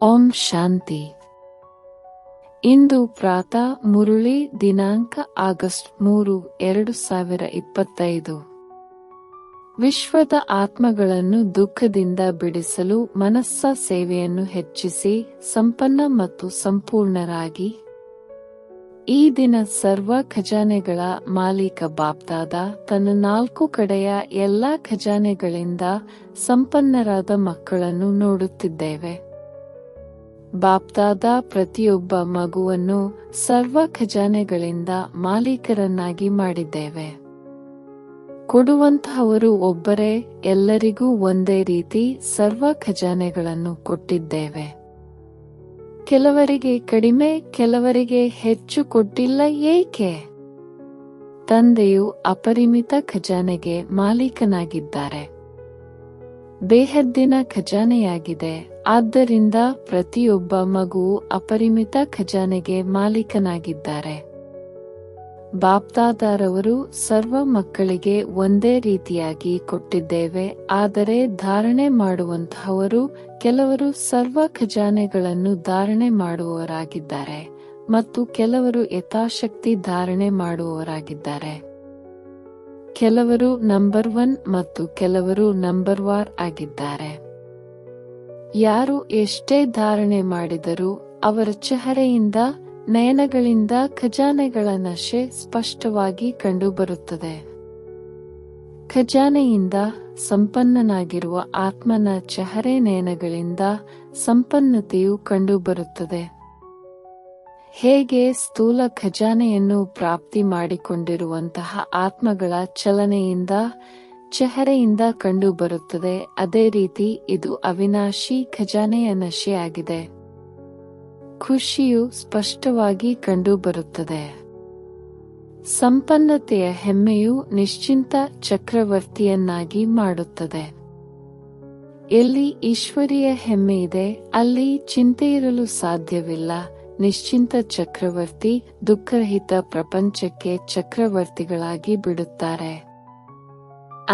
ಓಂ ಶಾಂತಿ. ಇಂದು ಪ್ರಾತಃ ಮುರುಳಿ ದಿನಾಂಕ ಆಗಸ್ಟ್ 3, 2025. ವಿಶ್ವದ ಆತ್ಮಗಳನ್ನು ದುಃಖದಿಂದ ಬಿಡಿಸಲು ಮನಸ್ಸ ಸೇವೆಯನ್ನು ಹೆಚ್ಚಿಸಿ ಸಂಪನ್ನ ಮತ್ತು ಸಂಪೂರ್ಣರಾಗಿ. ಈ ದಿನ ಸರ್ವ ಖಜಾನೆಗಳ ಮಾಲೀಕ ಬಾಪ್ದಾದ ತನ್ನ 4 ಕಡೆಯ ಎಲ್ಲಾ ಖಜಾನೆಗಳಿಂದ ಸಂಪನ್ನರಾದ ಮಕ್ಕಳನ್ನು ನೋಡುತ್ತಿದ್ದೇವೆ. ಬಾಪ್ದಾದ ಪ್ರತಿಯೊಬ್ಬ ಮಗುವನ್ನು ಸರ್ವ ಖಜಾನೆಗಳಿಂದ ಮಾಲೀಕರನ್ನಾಗಿ ಮಾಡಿದ್ದೇವೆ. ಕೊಡುವಂತಹವರು ಒಬ್ಬರೇ, ಎಲ್ಲರಿಗೂ ಒಂದೇ ರೀತಿ ಸರ್ವ ಖಜಾನೆಗಳನ್ನು ಕೊಟ್ಟಿದ್ದೇವೆ. ಕೆಲವರಿಗೆ ಕಡಿಮೆ, ಕೆಲವರಿಗೆ ಹೆಚ್ಚು ಕೊಟ್ಟಿಲ್ಲ. ಏಕೆ? ತಂದೆಯು ಅಪರಿಮಿತ ಖಜಾನೆಗೆ ಮಾಲೀಕನಾಗಿದ್ದಾರೆ. ಬೇಹದ್ದಿನ ಖಜಾನೆಯಾಗಿದೆ. ಆದ್ದರಿಂದ ಪ್ರತಿಯೊಬ್ಬ ಮಗುವು ಅಪರಿಮಿತ ಖಜಾನೆಗೆ ಮಾಲೀಕನಾಗಿದ್ದಾರೆ. ಬಾಪ್ದಾದಾರವರು ಸರ್ವ ಮಕ್ಕಳಿಗೆ ಒಂದೇ ರೀತಿಯಾಗಿ ಕೊಟ್ಟಿದ್ದೇವೆ. ಆದರೆ ಧಾರಣೆ ಮಾಡುವಂತಹವರು ಕೆಲವರು ಸರ್ವ ಖಜಾನೆಗಳನ್ನು ಧಾರಣೆ ಮಾಡುವವರಾಗಿದ್ದಾರೆ ಮತ್ತು ಕೆಲವರು ಯಥಾಶಕ್ತಿ ಧಾರಣೆ ಮಾಡುವವರಾಗಿದ್ದಾರೆ. ಕೆಲವರು ನಂಬರ್ 1 ಮತ್ತು ಕೆಲವರು ನಂಬರ್ 2 ಆಗಿದ್ದಾರೆ. ಯಾರು ಎಷ್ಟೇ ಧಾರಣೆ ಮಾಡಿದರೂ ಅವರ ಚೆಹರೆಯಿಂದ, ನಯನಗಳಿಂದ ಖಜಾನೆಗಳ ನಶೆ ಸ್ಪಷ್ಟವಾಗಿ ಕಂಡುಬರುತ್ತದೆ. ಖಜಾನೆಯಿಂದ ಸಂಪನ್ನನಾಗಿರುವ ಆತ್ಮನ ಚೆಹರೆ ನಯನಗಳಿಂದ ಸಂಪನ್ನತೆಯು ಕಂಡುಬರುತ್ತದೆ. ಹೇಗೆ ಸ್ಥೂಲ ಖಜಾನೆಯನ್ನು ಪ್ರಾಪ್ತಿ ಮಾಡಿಕೊಂಡಿರುವಂತಹ ಆತ್ಮಗಳ ಚಲನೆಯಿಂದ, ಚೆಹರೆಯಿಂದ ಕಂಡುಬರುತ್ತದೆ, ಅದೇ ರೀತಿ ಇದು ಅವಿನಾಶಿ ಖಜಾನೆಯ ನಶೆಯಾಗಿದೆ. ಖುಷಿಯು ಸ್ಪಷ್ಟವಾಗಿ ಕಂಡುಬರುತ್ತದೆ. ಸಂಪನ್ನತೆಯ ಹೆಮ್ಮೆಯು ನಿಶ್ಚಿಂತ ಚಕ್ರವರ್ತಿಯನ್ನಾಗಿ ಮಾಡುತ್ತದೆ. ಎಲ್ಲಿ ಈಶ್ವರೀಯ ಹೆಮ್ಮೆಯಿದೆ ಅಲ್ಲಿ ಚಿಂತೆಯಿರಲು ಸಾಧ್ಯವಿಲ್ಲ. ನಿಶ್ಚಿಂತ ಚಕ್ರವರ್ತಿ ದುಃಖರಹಿತ ಪ್ರಪಂಚಕ್ಕೆ ಚಕ್ರವರ್ತಿಗಳಾಗಿ ಬಿಡುತ್ತಾರೆ.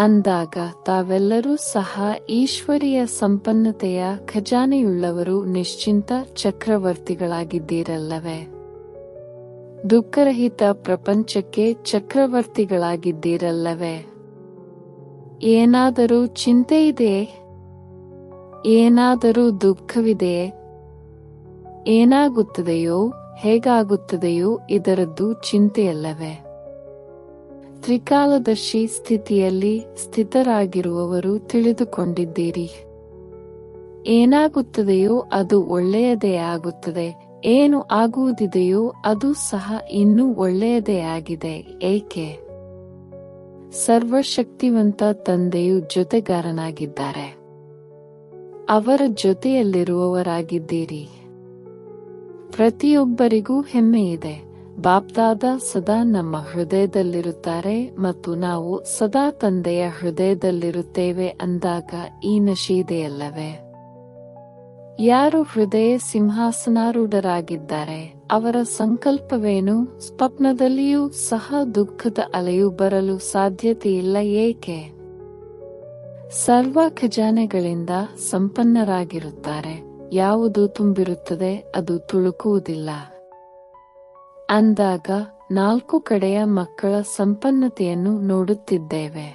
ಅಂದಾಗ ತಾವೆಲ್ಲರೂ ಸಹ ಈಶ್ವರೀಯ ಸಂಪನ್ನತೆಯ ಖಜಾನೆಯುಳ್ಳವರು, ನಿಶ್ಚಿಂತ ಚಕ್ರವರ್ತಿಗಳಾಗಿದ್ದೀರಲ್ಲವೇ? ದುಃಖರಹಿತ ಪ್ರಪಂಚಕ್ಕೆ ಚಕ್ರವರ್ತಿಗಳಾಗಿದ್ದೀರಲ್ಲವೇ? ಏನಾದರೂ ಚಿಂತೆಯಿದೆಯೇ? ಏನಾದರೂ ದುಃಖವಿದೆಯೇ? ಏನಾಗುತ್ತದೆಯೋ, ಹೇಗಾಗುತ್ತದೆಯೋ ಇದರದ್ದು ಚಿಂತೆಯಲ್ಲವೇ? ತ್ರಿಕಾಲದರ್ಶಿ ಸ್ಥಿತಿಯಲ್ಲಿ ಸ್ಥಿತರಾಗಿರುವವರು ತಿಳಿದುಕೊಂಡಿದ್ದೀರಿ. ಏನಾಗುತ್ತದೆಯೋ ಅದು ಒಳ್ಳೆಯದೇ ಆಗುತ್ತದೆ. ಏನು ಆಗುವುದಿದೆಯೋ ಅದು ಸಹ ಇನ್ನೂ ಒಳ್ಳೆಯದೇ ಆಗಿದೆ. ಏಕೆ? ಸರ್ವಶಕ್ತಿವಂತ ತಂದೆಯು ಜೊತೆಗಾರನಾಗಿದ್ದಾರೆ. ಅವರ ಜೊತೆಯಲ್ಲಿರುವವರಾಗಿದ್ದೀರಿ. ಪ್ರತಿಯೊಬ್ಬರಿಗೂ ಹೆಮ್ಮೆಯಿದೆ. ಬಾಪ್ದಾದ ಸದಾ ನಮ್ಮ ಹೃದಯದಲ್ಲಿರುತ್ತಾರೆ ಮತ್ತು ನಾವು ಸದಾ ತಂದೆಯ ಹೃದಯದಲ್ಲಿರುತ್ತೇವೆ ಅಂದಾಗ ಈ ನಶೆಯಿದೆಯಲ್ಲವೇ? ಯಾರು ಹೃದಯ ಸಿಂಹಾಸನಾರೂಢರಾಗಿದ್ದಾರೆ ಅವರ ಸಂಕಲ್ಪವೇನು? ಸ್ವಪ್ನದಲ್ಲಿಯೂ ಸಹ ದುಃಖದ ಅಲೆಯು ಬರಲು ಸಾಧ್ಯತೆಯಿಲ್ಲ. ಏಕೆ? ಸರ್ವ ಖಜಾನೆಗಳಿಂದ ಸಂಪನ್ನರಾಗಿರುತ್ತಾರೆ. ಯಾವುದು ತುಂಬಿರುತ್ತದೆ ಅದು ತುಳುಕುವುದಿಲ್ಲ. ಅಂದಾಗ 4 ಕಡೆಯ ಮಕ್ಕಳ ಸಂಪನ್ನತೆಯನ್ನು ನೋಡುತ್ತಿದ್ದೇವೆ.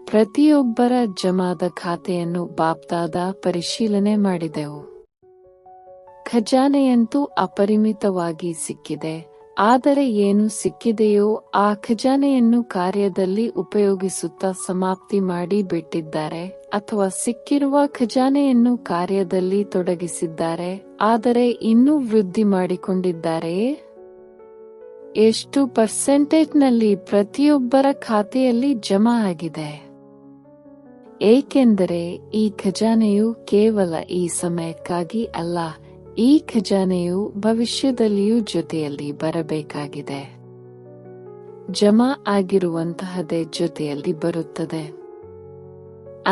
ಪ್ರತಿಯೊಬ್ಬರ ಜಮಾದ ಖಾತೆಯನ್ನು ಬಾಪ್ದಾದ ಪರಿಶೀಲನೆ ಮಾಡಿದೆವು. ಖಜಾನೆಯಂತೂ ಅಪರಿಮಿತವಾಗಿ ಸಿಕ್ಕಿದೆ. ಆದರೆ ಏನು ಸಿಕ್ಕಿದೆಯೋ ಆ ಖಜಾನೆಯನ್ನು ಕಾರ್ಯದಲ್ಲಿ ಉಪಯೋಗಿಸುತ್ತಾ ಸಮಾಪ್ತಿ ಮಾಡಿ ಬಿಟ್ಟಿದ್ದಾರೆ, ಅಥವಾ ಸಿಕ್ಕಿರುವ ಖಜಾನೆಯನ್ನು ಕಾರ್ಯದಲ್ಲಿ ತೊಡಗಿಸಿದ್ದಾರೆ, ಆದರೆ ಇನ್ನೂ ವೃದ್ಧಿ ಮಾಡಿಕೊಂಡಿದ್ದಾರೆಯೇ? ಎಷ್ಟು ಪರ್ಸೆಂಟೇಜ್ನಲ್ಲಿ ಪ್ರತಿಯೊಬ್ಬರ ಖಾತೆಯಲ್ಲಿ ಜಮಾ ಆಗಿದೆ? ಏಕೆಂದರೆ ಈ ಖಜಾನೆಯು ಕೇವಲ ಈ ಸಮಯಕ್ಕಾಗಿ ಅಲ್ಲ, ಈ ಖಜಾನೆಯು ಭವಿಷ್ಯದಲ್ಲಿಯೂ ಜೊತೆಯಲ್ಲಿ ಬರಬೇಕಾಗಿದೆ. ಜಮಾ ಆಗಿರುವಂತಹದೇ ಜೊತೆಯಲ್ಲಿ ಬರುತ್ತದೆ.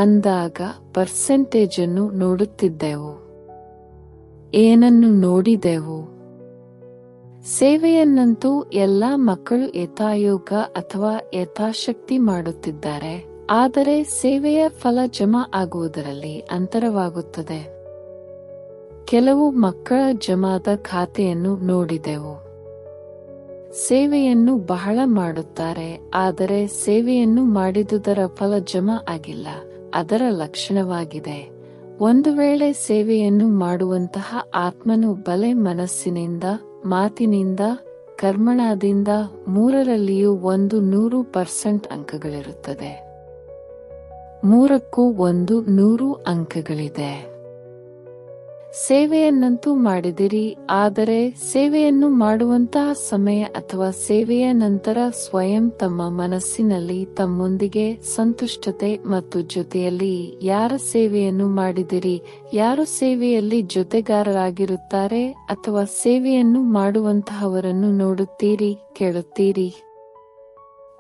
ಅಂದಾಗ ಪರ್ಸೆಂಟೇಜನ್ನು ನೋಡುತ್ತಿದ್ದೆವು. ಏನನ್ನು ನೋಡಿದೆವು? ಸೇವೆಯನ್ನಂತೂ ಎಲ್ಲಾ ಮಕ್ಕಳು ಯಥಾಯೋಗ ಅಥವಾ ಯಥಾಶಕ್ತಿ ಮಾಡುತ್ತಿದ್ದಾರೆ. ಆದರೆ ಸೇವೆಯ ಫಲ ಜಮಾ ಆಗುವುದರಲ್ಲಿ ಅಂತರವಾಗುತ್ತದೆ. ಕೆಲವು ಮಕ್ಕಳ ಜಮಾದ ಖಾತೆಯನ್ನು ನೋಡಿದೆವು. ಸೇವೆಯನ್ನು ಬಹಳ ಮಾಡುತ್ತಾರೆ, ಆದರೆ ಸೇವೆಯನ್ನು ಮಾಡಿದುದರ ಫಲ ಜಮಾ ಆಗಿಲ್ಲ. ಅದರ ಲಕ್ಷಣವಾಗಿದೆ. ಒಂದು ವೇಳೆ ಸೇವೆಯನ್ನು ಮಾಡುವಂತಹ ಆತ್ಮನು ಬಲೆ ಮನಸ್ಸಿನಿಂದ, ಮಾತಿನಿಂದ, ಕರ್ಮಣದಿಂದ ಮೂರರಲ್ಲಿಯೂ 100% ಅಂಕಗಳಿರುತ್ತದೆ. 3ಕ್ಕೂ 100 ಅಂಕಗಳಿದೆ. ಸೇವೆಯನ್ನಂತೂ ಮಾಡಿದಿರಿ, ಆದರೆ ಸೇವೆಯನ್ನು ಮಾಡುವಂತಹ ಸಮಯ ಅಥವಾ ಸೇವೆಯ ನಂತರ ಸ್ವಯಂ ತಮ್ಮ ಮನಸ್ಸಿನಲ್ಲಿ ತಮ್ಮೊಂದಿಗೆ ಸಂತುಷ್ಟತೆ ಮತ್ತು ಜೊತೆಯಲ್ಲಿ ಯಾರ ಸೇವೆಯನ್ನು ಮಾಡಿದಿರಿ, ಯಾರು ಸೇವೆಯಲ್ಲಿ ಜೊತೆಗಾರರಾಗಿರುತ್ತಾರೆ ಅಥವಾ ಸೇವೆಯನ್ನು ಮಾಡುವಂತಹವರನ್ನು ನೋಡುತ್ತೀರಿ, ಕೇಳುತ್ತೀರಿ.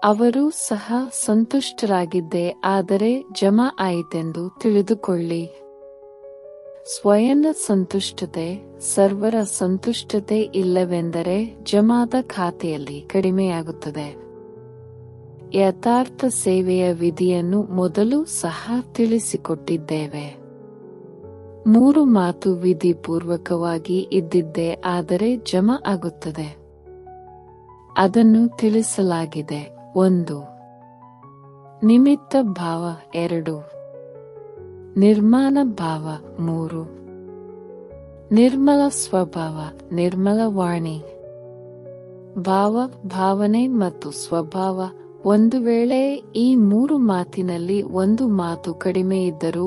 ಅವರು ಸಹ ಸಂತುಷ್ಟರಾಗಿದ್ದೆ, ಆದರೆ ಜಮಾ ಆಯಿತೆಂದು ತಿಳಿದುಕೊಳ್ಳಿ. ಸ್ವಯಂನ ಸಂತುಷ್ಟತೆ, ಸರ್ವರ ಸಂತುಷ್ಟತೆ ಇಲ್ಲವೆಂದರೆ ಜಮಾದ ಖಾತೆಯಲ್ಲಿ ಕಡಿಮೆಯಾಗುತ್ತದೆ. ಯಥಾರ್ಥ ಸೇವೆಯ ವಿಧಿಯನ್ನು ಮೊದಲು ಸಹ ತಿಳಿಸಿಕೊಟ್ಟಿದ್ದೇವೆ. 3 ಮಾತು ವಿಧಿಪೂರ್ವಕವಾಗಿ ಇದ್ದಿದ್ದೇ ಆದರೆ ಜಮಾ ಆಗುತ್ತದೆ. ಅದನ್ನು ತಿಳಿಸಲಾಗಿದೆ. 1. ನಿಮಿತ್ತ ಭಾವ. 2. ನಿರ್ಮಾಣ ಭಾವ. 3. ನಿರ್ಮಲ ಸ್ವಭಾವ, ನಿರ್ಮಲ ವಾಣಿ. ಭಾವ, ಭಾವನೆ ಮತ್ತು ಸ್ವಭಾವ. ಒಂದು ವೇಳೆ ಈ 3 ಮಾತಿನಲ್ಲಿ 1 ಮಾತು ಕಡಿಮೆ ಇದ್ದರೂ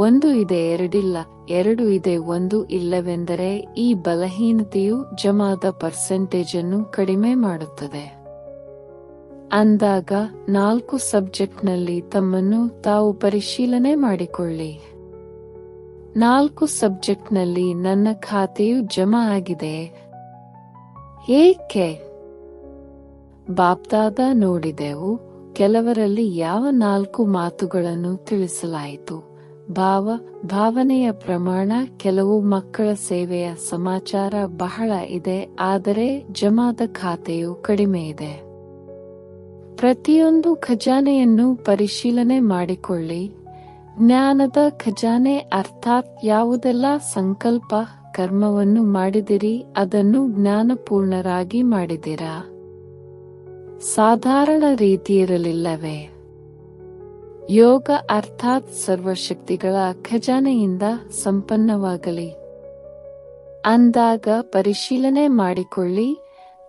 1 ಇದೆ 2 ಇಲ್ಲ, 2 ಇದೆ 1 ಇಲ್ಲವೆಂದರೆ ಈ ಬಲಹೀನತೆಯು ಜಮಾದ ಪರ್ಸೆಂಟೇಜನ್ನು ಕಡಿಮೆ ಮಾಡುತ್ತದೆ. ಅಂದಾಗ 4 ಸಬ್ಜೆಕ್ಟ್ನಲ್ಲಿ ತಮ್ಮನ್ನು ತಾವು ಪರಿಶೀಲನೆ ಮಾಡಿಕೊಳ್ಳಿ. 4 ಸಬ್ಜೆಕ್ಟ್ನಲ್ಲಿ ನನ್ನ ಖಾತೆಯು ಜಮಾ ಆಗಿದೆ. ಏಕೆ? ಬಾಪ್ದಾದ ನೋಡಿದೆವು. ಕೆಲವರಲ್ಲಿ ಯಾವ 4 ಮಾತುಗಳನ್ನು ತಿಳಿಸಲಾಯಿತು? ಭಾವ, ಭಾವನೆಯ ಪ್ರಮಾಣ. ಕೆಲವು ಮಕ್ಕಳ ಸೇವೆಯ ಸಮಾಚಾರ ಬಹಳ ಇದೆ, ಆದರೆ ಜಮಾದ ಖಾತೆಯು ಕಡಿಮೆ ಇದೆ. ಪ್ರತಿಯೊಂದು ಖಜಾನೆಯನ್ನು ಪರಿಶೀಲನೆ ಮಾಡಿಕೊಳ್ಳಿ. ಜ್ಞಾನದ ಖಜಾನೆ ಅರ್ಥಾತ್ ಯಾವುದೆಲ್ಲ ಸಂಕಲ್ಪ, ಕರ್ಮವನ್ನು ಮಾಡಿದಿರಿ ಅದನ್ನು ಜ್ಞಾನಪೂರ್ಣರಾಗಿ ಮಾಡಿದಿರಾ? ಸಾಧಾರಣ ರೀತಿಯಿರಲಿಲ್ಲವೇ? ಯೋಗ ಅರ್ಥಾತ್ ಸರ್ವಶಕ್ತಿಗಳ ಖಜಾನೆಯಿಂದ ಸಂಪನ್ನವಾಗಲಿ. ಅಂದಾಗ ಪರಿಶೀಲನೆ ಮಾಡಿಕೊಳ್ಳಿ.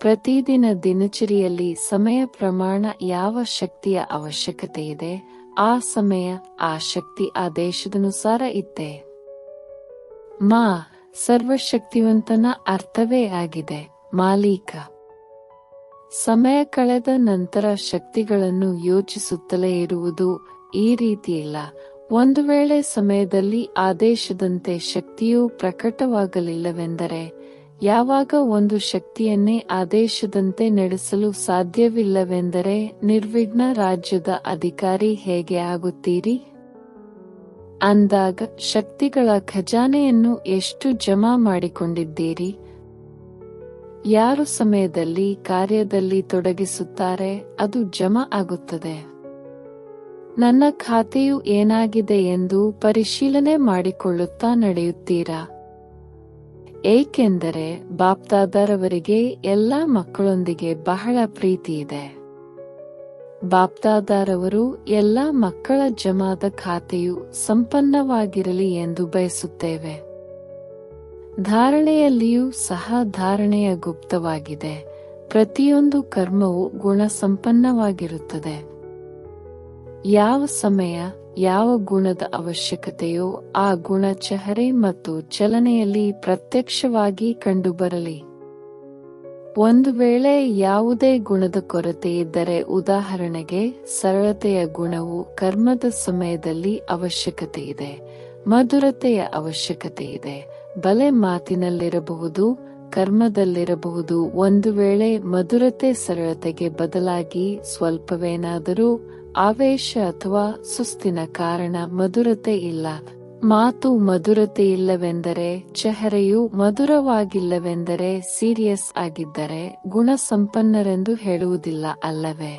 ಪ್ರತಿದಿನ ದಿನಚರಿಯಲ್ಲಿ ಸಮಯ ಪ್ರಮಾಣ, ಯಾವ ಶಕ್ತಿಯ ಅವಶ್ಯಕತೆ ಇದೆ, ಆ ಸಮಯ, ಆ ಶಕ್ತಿ ಆದೇಶದನುಸಾರ ಇತ್ತೆ. ಮಾ ಸರ್ವಶಕ್ತಿವಂತನ ಅರ್ಥವೇ ಆಗಿದೆ ಮಾಲೀಕ. ಸಮಯ ಕಳೆದ ನಂತರ ಶಕ್ತಿಗಳನ್ನು ಯೋಚಿಸುತ್ತಲೇ ಇರುವುದು ಈ ರೀತಿಯಿಲ್ಲ. ಒಂದು ವೇಳೆ ಸಮಯದಲ್ಲಿ ಆದೇಶದಂತೆ ಶಕ್ತಿಯು ಪ್ರಕಟವಾಗಲಿಲ್ಲವೆಂದರೆ, ಯಾವಾಗ ಒಂದು ಶಕ್ತಿಯನ್ನೇ ಆದೇಶದಂತೆ ನಡೆಸಲು ಸಾಧ್ಯವಿಲ್ಲವೆಂದರೆ ನಿರ್ವಿಘ್ನ ರಾಜ್ಯದ ಅಧಿಕಾರಿ ಹೇಗೆ ಆಗುತ್ತೀರಿ? ಅಂದಾಗ ಶಕ್ತಿಗಳ ಖಜಾನೆಯನ್ನು ಎಷ್ಟು ಜಮಾ ಮಾಡಿಕೊಂಡಿದ್ದೀರಿ? ಯಾರು ಸಮಯದಲ್ಲಿ ಕಾರ್ಯದಲ್ಲಿ ತೊಡಗಿಸುತ್ತಾರೆ ಅದು ಜಮಾ ಆಗುತ್ತದೆ. ನನ್ನ ಖಾತೆಯು ಏನಾಗಿದೆ ಎಂದು ಪರಿಶೀಲನೆ ಮಾಡಿಕೊಳ್ಳುತ್ತಾ ನಡೆಯುತ್ತೀರಾ? ಏಕೆಂದರೆ ಬಾಪ್ದಾದರವರಿಗೆ ಎಲ್ಲಾ ಮಕ್ಕಳೊಂದಿಗೆ ಬಹಳ ಪ್ರೀತಿ ಇದೆ. ಬಾಪ್ದಾದರವರು ಎಲ್ಲಾ ಮಕ್ಕಳ ಜಮಾದ ಖಾತೆಯು ಸಂಪನ್ನವಾಗಿರಲಿ ಎಂದು ಬಯಸುತ್ತೇವೆ. ಧಾರಣೆಯಲ್ಲಿಯೂ ಸಹ ಧಾರಣೆಯ ಗುಪ್ತವಾಗಿದೆ. ಪ್ರತಿಯೊಂದು ಕರ್ಮವು ಗುಣ ಸಂಪನ್ನವಾಗಿರುತ್ತದೆ. ಯಾವ ಸಮಯ, ಯಾವ ಗುಣದ ಅವಶ್ಯಕತೆಯೋ ಆ ಗುಣ ಚೆಹರೆ ಮತ್ತು ಚಲನೆಯಲ್ಲಿ ಪ್ರತ್ಯಕ್ಷವಾಗಿ ಕಂಡುಬರಲಿ. ಒಂದು ವೇಳೆ ಯಾವುದೇ ಗುಣದ ಕೊರತೆ ಇದ್ದರೆ, ಉದಾಹರಣೆಗೆ ಸರಳತೆಯ ಗುಣವು ಕರ್ಮದ ಸಮಯದಲ್ಲಿ ಅವಶ್ಯಕತೆ ಇದೆ, ಮಧುರತೆಯ ಅವಶ್ಯಕತೆ ಇದೆ, ಬಲೆ ಮಾತಿನಲ್ಲಿರಬಹುದು, ಕರ್ಮದಲ್ಲಿರಬಹುದು. ಒಂದು ವೇಳೆ ಮಧುರತೆ ಸರಳತೆಗೆ ಬದಲಾಗಿ ಸ್ವಲ್ಪವೇನಾದರೂ ಆವೇಶ ಅಥವಾ ಸುಸ್ತಿನ ಕಾರಣ ಮಧುರತೆ ಇಲ್ಲ, ಮಾತು ಮಧುರತೆ ಇಲ್ಲವೆಂದರೆ, ಚೆಹರೆಯು ಮಧುರವಾಗಿಲ್ಲವೆಂದರೆ, ಸೀರಿಯಸ್ ಆಗಿದ್ದರೆ ಗುಣ ಸಂಪನ್ನರೆಂದು ಹೇಳುವುದಿಲ್ಲ ಅಲ್ಲವೇ?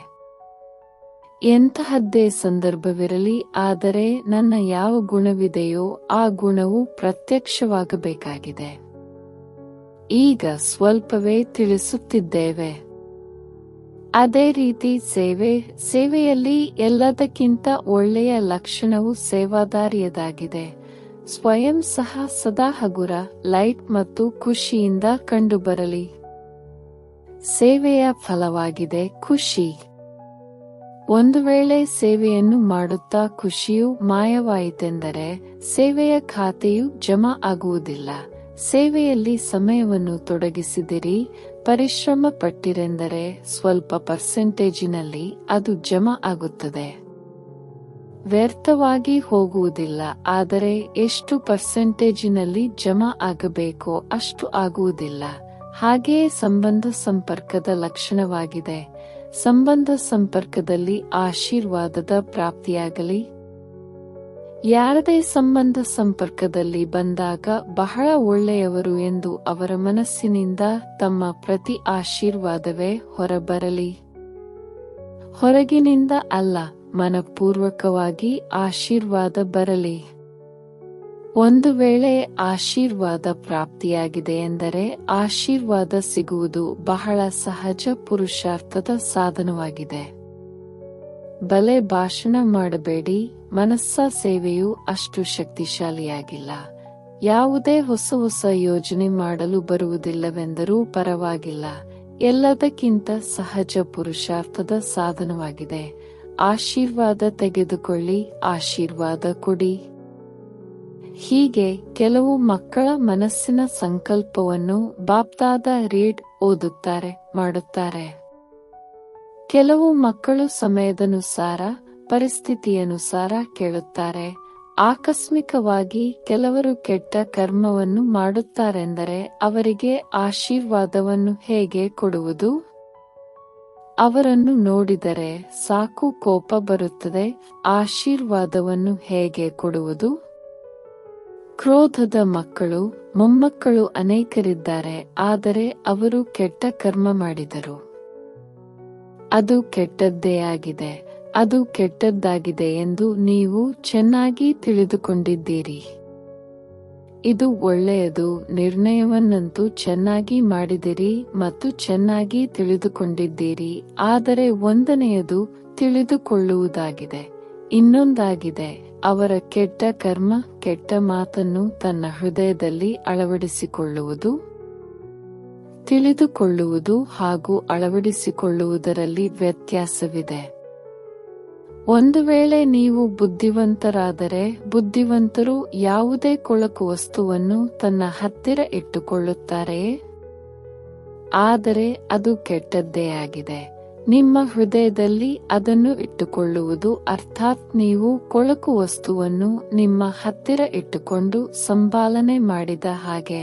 ಎಂತಹದ್ದೇ ಸಂದರ್ಭವಿರಲಿ, ಆದರೆ ನನ್ನ ಯಾವ ಗುಣವಿದೆಯೋ ಆ ಗುಣವು ಪ್ರತ್ಯಕ್ಷವಾಗಬೇಕಾಗಿದೆ. ಈಗ ಸ್ವಲ್ಪವೇ ತಿಳಿಸುತ್ತಿದ್ದೇವೆ. ಅದೇ ರೀತಿ ಸೇವೆಯಲ್ಲಿ ಎಲ್ಲದಕ್ಕಿಂತ ಒಳ್ಳೆಯ ಲಕ್ಷಣವು ಸೇವಾದಾರ್ಯದಾಗಿದೆ. ಸ್ವಯಂ ಸಹ ಸದಾ ಹಗುರ, ಲೈಟ್ ಮತ್ತು ಖುಷಿಯಿಂದ ಕಂಡುಬರಲಿ. ಸೇವೆಯ ಫಲವಾಗಿದೆ ಖುಷಿ. ಒಂದು ವೇಳೆ ಸೇವೆಯನ್ನು ಮಾಡುತ್ತಾ ಖುಷಿಯು ಮಾಯವಾಯಿತೆಂದರೆ ಸೇವೆಯ ಖಾತೆಯು ಜಮಾ ಆಗುವುದಿಲ್ಲ. ಸೇವೆಯಲ್ಲಿ ಸಮಯವನ್ನು ತೊಡಗಿಸಿದಿರಿ, ಪರಿಶ್ರಮ ಪಟ್ಟಿರೆಂದರೆ ಸ್ವಲ್ಪ ಪರ್ಸೆಂಟೇಜಿನಲ್ಲಿ ಅದು ಜಮಾ ಆಗುತ್ತದೆ. ವ್ಯರ್ಥವಾಗಿ ಹೋಗುವುದಿಲ್ಲ, ಆದರೆ ಎಷ್ಟು ಪರ್ಸೆಂಟೇಜಿನಲ್ಲಿ ಜಮಾ ಆಗಬೇಕೋ ಅಷ್ಟು ಆಗುವುದಿಲ್ಲ. ಹಾಗೆಯೇ ಸಂಬಂಧ ಸಂಪರ್ಕದ ಲಕ್ಷಣವಾಗಿದೆ. ಸಂಬಂಧ ಸಂಪರ್ಕದಲ್ಲಿ ಆಶೀರ್ವಾದದ ಪ್ರಾಪ್ತಿಯಾಗಲಿ. ಯಾರದೇ ಸಂಬಂಧ ಸಂಪರ್ಕದಲ್ಲಿ ಬಂದಾಗ ಬಹಳ ಒಳ್ಳೆಯವರು ಎಂದು ಅವರ ಮನಸ್ಸಿನಿಂದ ತಮ್ಮ ಪ್ರತಿ ಆಶೀರ್ವಾದವೇ ಹೊರಬರಲಿ. ಹೊರಗಿನಿಂದ ಅಲ್ಲ, ಮನಪೂರ್ವಕವಾಗಿ ಆಶೀರ್ವಾದ ಬರಲಿ. ಒಂದು ವೇಳೆ ಆಶೀರ್ವಾದ ಪ್ರಾಪ್ತಿಯಾಗಿದೆ ಎಂದರೆ ಆಶೀರ್ವಾದ ಸಿಗುವುದು ಬಹಳ ಸಹಜ ಪುರುಷಾರ್ಥದ ಸಾಧನವಾಗಿದೆ. ಬಲೆ ಭಾಷಣ ಮಾಡಬೇಡಿ. ಮನಸ್ಸ ಸೇವೆಯು ಅಷ್ಟು ಶಕ್ತಿಶಾಲಿಯಾಗಿಲ್ಲ. ಯಾವುದೇ ಹೊಸ ಯೋಜನೆ ಮಾಡಲು ಬರುವುದಿಲ್ಲವೆಂದರೂ ಪರವಾಗಿಲ್ಲ. ಎಲ್ಲದಕ್ಕಿಂತ ಸಹಜ ಪುರುಷಾರ್ಥದ ಸಾಧನವಾಗಿದೆ. ಆಶೀರ್ವಾದ ತೆಗೆದುಕೊಳ್ಳಿ, ಆಶೀರ್ವಾದ ಕೊಡಿ. ಹೀಗೆ ಕೆಲವು ಮಕ್ಕಳ ಮನಸ್ಸಿನ ಸಂಕಲ್ಪವನ್ನು ಬಾಪ್ದಾದ ರೀಡ್ ಓದುತ್ತಾರೆ, ಮಾಡುತ್ತಾರೆ. ಕೆಲವು ಮಕ್ಕಳು ಸಮಯದನುಸಾರ, ಪರಿಸ್ಥಿತಿಯನುಸಾರ ಕೇಳುತ್ತಾರೆ. ಆಕಸ್ಮಿಕವಾಗಿ ಕೆಲವರು ಕೆಟ್ಟ ಕರ್ಮವನ್ನು ಮಾಡುತ್ತಾರೆಂದರೆ ಅವರಿಗೆ ಆಶೀರ್ವಾದವನ್ನು ಹೇಗೆ ಕೊಡುವುದು? ಅವರನ್ನು ನೋಡಿದರೆ ಸಾಕು ಕೋಪ ಬರುತ್ತದೆ. ಆಶೀರ್ವಾದವನ್ನು ಹೇಗೆ ಕೊಡುವುದು? ಕ್ರೋಧದ ಮಕ್ಕಳು, ಮೊಮ್ಮಕ್ಕಳು ಅನೇಕರಿದ್ದಾರೆ, ಆದರೆ ಅವರು ಕೆಟ್ಟ ಕರ್ಮ ಮಾಡಿದರು. ಅದು ಕೆಟ್ಟದ್ದೇ ಆಗಿದೆ. ಅದು ಕೆಟ್ಟದ್ದಾಗಿದೆ ಎಂದು ನೀವು ಚೆನ್ನಾಗಿ ತಿಳಿದುಕೊಂಡಿದ್ದೀರಿ. ಇದು ಒಳ್ಳೆಯದು. ನಿರ್ಣಯವನ್ನಂತೂ ಚೆನ್ನಾಗಿ ಮಾಡಿದಿರಿ ಮತ್ತು ಚೆನ್ನಾಗಿ ತಿಳಿದುಕೊಂಡಿದ್ದೀರಿ. ಆದರೆ ಒಂದನೆಯದು ತಿಳಿದುಕೊಳ್ಳುವುದಾಗಿದೆ. ಇನ್ನೊಂದಾಗಿದೆ ಅವರ ಕೆಟ್ಟ ಕರ್ಮ, ಕೆಟ್ಟ ಮಾತನ್ನು ತನ್ನ ಹೃದಯದಲ್ಲಿ ಅಳವಡಿಸಿಕೊಳ್ಳುವುದು. ತಿಳಿದುಕೊಳ್ಳುವುದು ಹಾಗೂ ಅಳವಡಿಸಿಕೊಳ್ಳುವುದರಲ್ಲಿ ವ್ಯತ್ಯಾಸವಿದೆ. ಒಂದು ವೇಳೆ ನೀವು ಬುದ್ಧಿವಂತರಾದರೆ, ಬುದ್ಧಿವಂತರು ಯಾವುದೇ ಕೊಳಕು ವಸ್ತುವನ್ನು ತನ್ನ ಹತ್ತಿರ ಇಟ್ಟುಕೊಳ್ಳುತ್ತಾರೆಯೇ? ಆದರೆ ಅದು ಕೆಟ್ಟದ್ದೇ ಆಗಿದೆ. ನಿಮ್ಮ ಹೃದಯದಲ್ಲಿ ಅದನ್ನು ಇಟ್ಟುಕೊಳ್ಳುವುದು ಅರ್ಥಾತ್ ನೀವು ಕೊಳಕು ವಸ್ತುವನ್ನು ನಿಮ್ಮ ಹತ್ತಿರ ಇಟ್ಟುಕೊಂಡು ಸಂಪಾಲನೆ ಮಾಡಿದ ಹಾಗೆ.